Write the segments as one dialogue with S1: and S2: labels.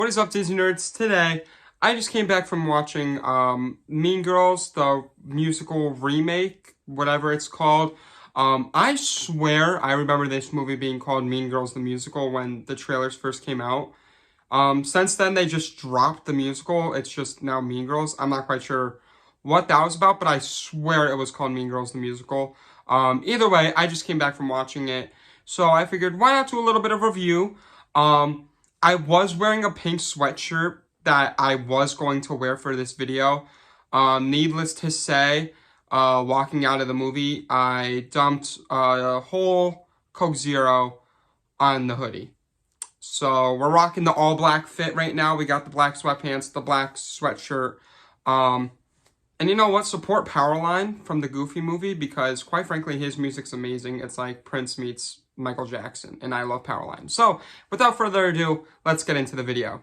S1: What is up, Disney nerds? Today, I just came back from watching Mean Girls, the musical remake, whatever it's called. I swear I remember this movie being called Mean Girls the Musical when the trailers first came out. Since then, they just dropped the musical. It's just now Mean Girls. I'm not quite sure what that was about, but I swear it was called Mean Girls the Musical. Either way, I just came back from watching it. So I figured, why not do a little bit of review? I was wearing a pink sweatshirt that I was going to wear for this video. Needless to say, walking out of the movie, I dumped a whole Coke Zero on the hoodie. So we're rocking the all black fit right now. We got the black sweatpants, the black sweatshirt. And you know what? Support Powerline from the Goofy movie because, quite frankly, his music's amazing. It's like Prince meets Michael Jackson, and I love Powerline. So, without further ado, let's get into the video.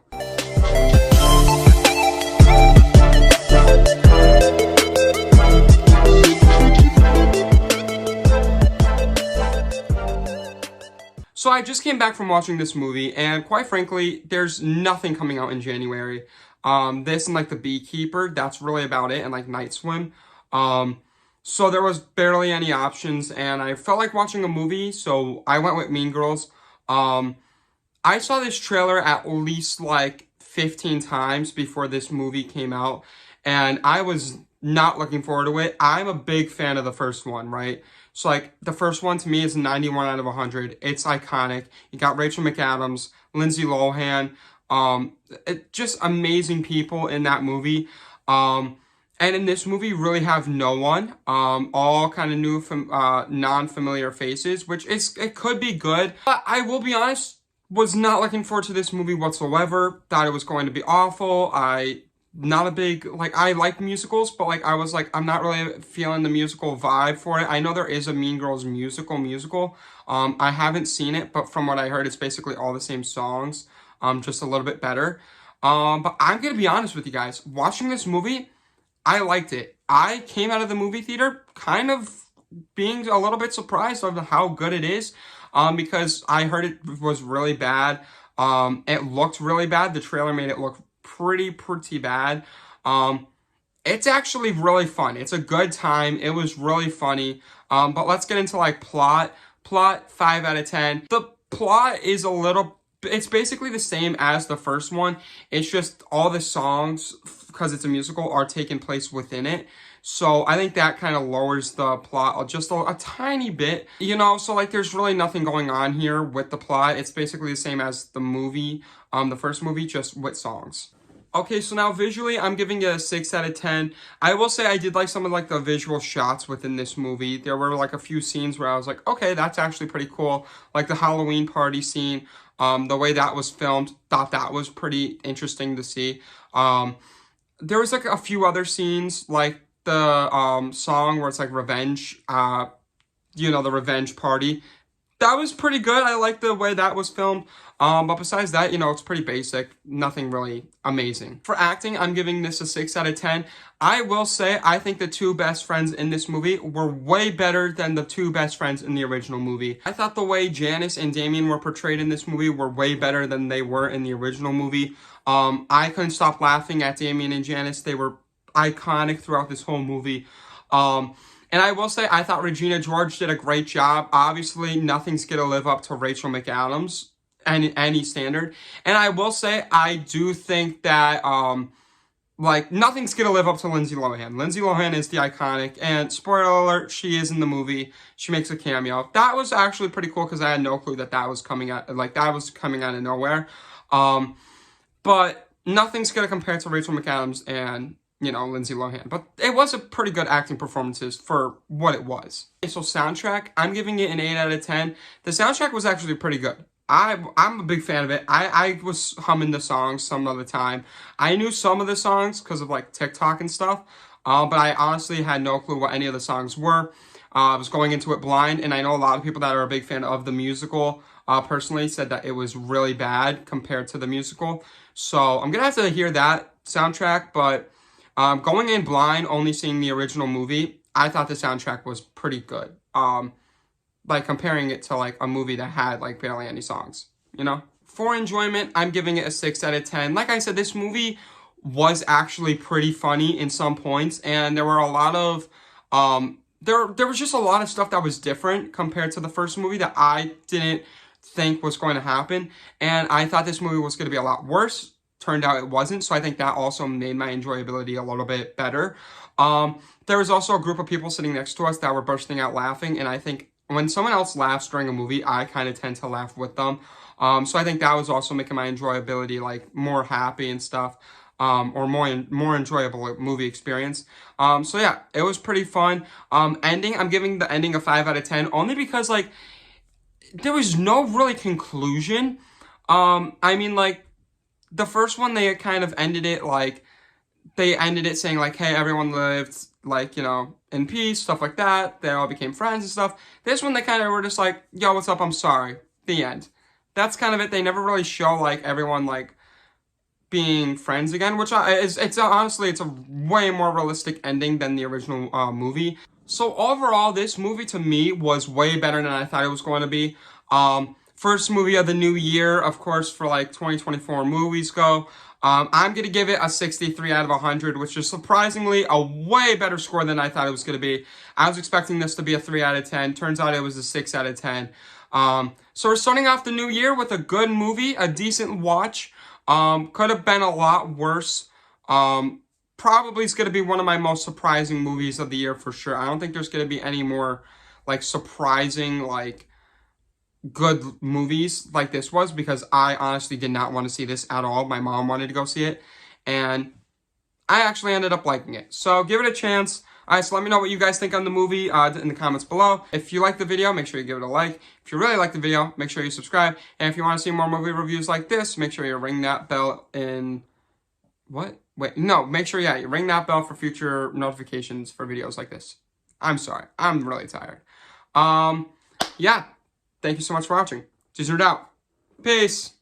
S1: So I just came back from watching this movie, and quite frankly, there's nothing coming out in January. This and like The Beekeeper, that's really about it, and like Night Swim. So there was barely any options, and I felt like watching a movie, so I went with Mean Girls. I saw this trailer at least like 15 times before this movie came out, and I was not looking forward to it. I'm a big fan of the first one, right? So like the first one to me is 91 out of 100. It's iconic. You got Rachel McAdams, Lindsay Lohan, just amazing people in that movie. And in this movie, you really have no one, all kind of new, non-familiar faces, which it could be good. But I will be honest, was not looking forward to this movie whatsoever. Thought it was going to be awful. Not a big, like, I like musicals, but like, I was like, I'm not really feeling the musical vibe for it. I know there is a Mean Girls musical. I haven't seen it, but from what I heard, it's basically all the same songs, just a little bit better. But I'm gonna be honest with you guys, watching this movie, I liked it. I came out of the movie theater kind of being a little bit surprised of how good it is, because I heard it was really bad. It looked really bad. The trailer made it look pretty bad. It's actually really fun. It's a good time. It was really funny. But let's get into like plot. Plot, 5 out of 10. The plot is it's basically the same as the first one. It's just all the songs, because it's a musical, are taking place within it. So I think that kind of lowers the plot just a tiny bit. You know, so like there's really nothing going on here with the plot. It's basically the same as the movie, the first movie, just with songs. Okay, so now visually, I'm giving it a 6 out of 10. I will say I did like some of like the visual shots within this movie. There were like a few scenes where I was like, okay, that's actually pretty cool. Like the Halloween party scene, the way that was filmed, thought that was pretty interesting to see. There was like a few other scenes, like the song where it's like revenge, you know, the revenge party. That was pretty good. I like the way that was filmed. But besides that, you know, it's pretty basic. Nothing really amazing. For acting, I'm giving this a 6 out of 10. I will say, I think the two best friends in this movie were way better than the two best friends in the original movie. I thought the way Janice and Damien were portrayed in this movie were way better than they were in the original movie. I couldn't stop laughing at Damien and Janice. They were iconic throughout this whole movie. And I will say, I thought Regina George did a great job. Obviously, nothing's going to live up to Rachel McAdams in any standard. And I will say, I do think that, like, nothing's going to live up to Lindsay Lohan. Lindsay Lohan is the iconic, and spoiler alert, she is in the movie. She makes a cameo. That was actually pretty cool, because I had no clue that that was coming out, like, that was coming out of nowhere. But nothing's going to compare to Rachel McAdams and, you know, Lindsay Lohan. But it was a pretty good acting performances for what it was. Okay, so soundtrack, I'm giving it an 8 out of 10. The soundtrack was actually pretty good. I'm a big fan of it. I was humming the songs some of the time. I knew some of the songs because of like TikTok and stuff. But I honestly had no clue what any of the songs were. I was going into it blind, and I know a lot of people that are a big fan of the musical personally said that it was really bad compared to the musical. So I'm gonna have to hear that soundtrack, but going in blind, only seeing the original movie, I thought the soundtrack was pretty good. Like comparing it to like a movie that had like barely any songs, you know? For enjoyment, I'm giving it a 6 out of 10. Like I said, this movie was actually pretty funny in some points, and there were a lot of there was just a lot of stuff that was different compared to the first movie that I didn't think was going to happen, and I thought this movie was going to be a lot worse. Turned out it wasn't, so I think that also made my enjoyability a little bit better. There was also a group of people sitting next to us that were bursting out laughing, and I think when someone else laughs during a movie, I kind of tend to laugh with them. So I think that was also making my enjoyability like more happy and stuff, or more enjoyable movie experience. So yeah, it was pretty fun. Ending, I'm giving the ending a 5 out of 10 only because like there was no really conclusion. I mean, like the first one they kind of ended it like they ended it saying like, hey, everyone lived like, you know, in peace, stuff like that. They all became friends and stuff. This one they kind of were just like, yo, what's up? I'm sorry. The end. That's kind of it. They never really show like everyone like being friends again, which honestly it's a way more realistic ending than the original movie. So overall, this movie to me was way better than I thought it was going to be. First movie of the new year, of course, for like 2024 movies go. I'm going to give it a 63 out of 100, which is surprisingly a way better score than I thought it was going to be. I was expecting this to be a 3 out of 10. Turns out it was a 6 out of 10. So we're starting off the new year with a good movie, a decent watch. Could have been a lot worse. Probably is going to be one of my most surprising movies of the year for sure. I don't think there's going to be any more like surprising, like good movies like this was, because I honestly did not want to see this at all. My mom wanted to go see it, and I actually ended up liking it. So give it a chance. Alright, so let me know what you guys think on the movie in the comments below. If you like the video, make sure you give it a like. If you really like the video, make sure you subscribe. And if you want to see more movie reviews like this, make sure you ring that bell in... What? Wait, no, make sure, yeah, you ring that bell for future notifications for videos like this. I'm sorry. I'm really tired. Yeah. Thank you so much for watching. Jizzard out. Peace.